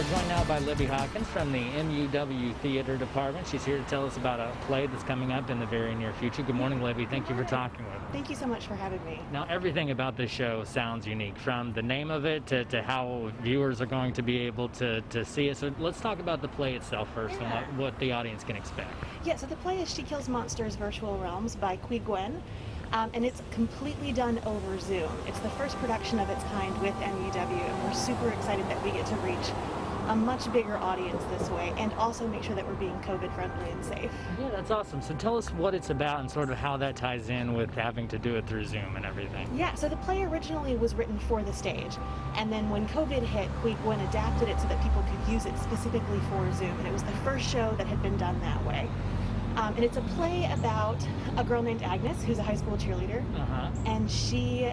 joined now by Libby Hawkins from the MUW Theatre Department. She's here to tell us about a play that's coming up in the very near future. Good morning, Libby. Thank you for talking with us. Thank you so much for having me. Now, everything about this show sounds unique, from the name of it to how viewers are going to be able to see it. So let's talk about the play itself first and what the audience can expect. Yeah, so the play is She Kills Monsters Virtual Realms by Qui Gwen. And it's completely done over Zoom. It's the first production of its kind with MUW, and we're super excited that we get to reach a much bigger audience this way, and also make sure that we're being COVID friendly and safe. Yeah, that's awesome. So tell us what it's about and sort of how that ties in with having to do it through Zoom and everything. Yeah, so the play originally was written for the stage, and then when COVID hit, Qui Gwen adapted it so that people could use it specifically for Zoom, and it was the first show that had been done that way. And it's a play about a girl named Agnes, who's a high school cheerleader, and she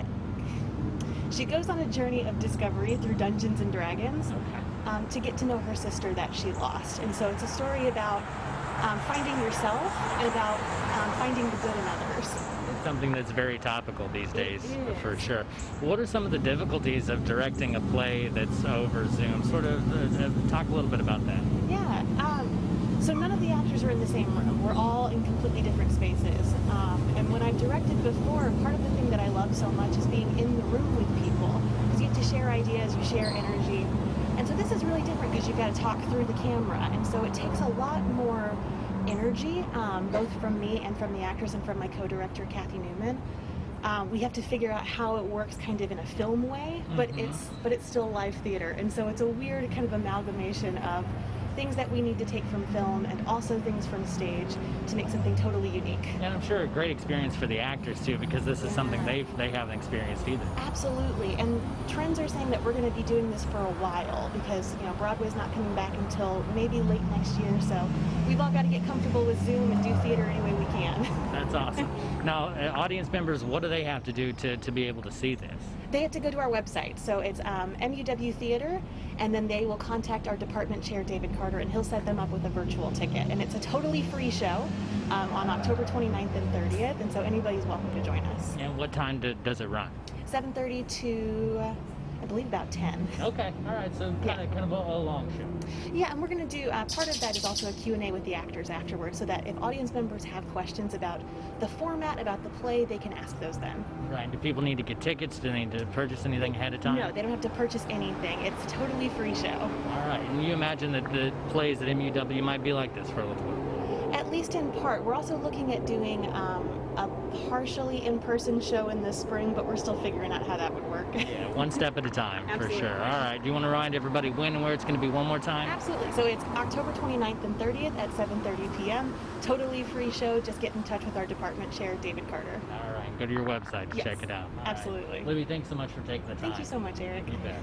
goes on a journey of discovery through Dungeons and Dragons to get to know her sister that she lost. And so it's a story about finding yourself and about finding the good in others. It's something that's very topical these days, for sure. What are some of the difficulties of directing a play that's over Zoom? Sort of talk a little bit about that. Yeah. So none of the actors are in the same room. We're all in completely different spaces. And when I've directed before, part of the thing that I love so much is being in the room with people, because you have to share ideas, you share energy. And so this is really different because you've got to talk through the camera. And so it takes a lot more energy, both from me and from the actors and from my co-director, Kathy Newman. We have to figure out how it works kind of in a film way, but it's still live theater. And so it's a weird kind of amalgamation of things that we need to take from film and also things from stage to make something totally unique. And I'm sure a great experience for the actors too, because this is something they haven't experienced either. Absolutely, and trends are saying that we're going to be doing this for a while because Broadway's not coming back until maybe late next year, so we've all got to get comfortable with Zoom and do theater any way we can. That's awesome. Now, audience members, what do they have to do to be able to see this? They have to go to our website, so it's MUW Theater, and then they will contact our department chair, David Carter, and he'll set them up with a virtual ticket. And it's a totally free show on October 29th and 30th, and so anybody's welcome to join us. And what time does it run? 7:30 to, I believe, about 10. Okay, all right, so kind of a long show. Yeah, and we're going to do, part of that is also a Q&A with the actors afterwards, so that if audience members have questions about the format, about the play, they can ask those then. Right, do people need to get tickets? Do they need to purchase anything ahead of time? No, they don't have to purchase anything. It's a totally free show. All right, and you imagine that the plays at MUW might be like this for a little while? At least in part. We're also looking at doing a partially in-person show in the spring, but we're still figuring out how that would work. Yeah, one step at a time, for sure. All right, do you want to remind everybody when and where it's going to be one more time? Absolutely. So it's October 29th and 30th at 7:30 p.m. Totally free show. Just get in touch with our department chair, David Carter. All right, go to your website to check it out. Absolutely. Libby, thanks so much for taking the time. Thank you so much, Eric. You bet.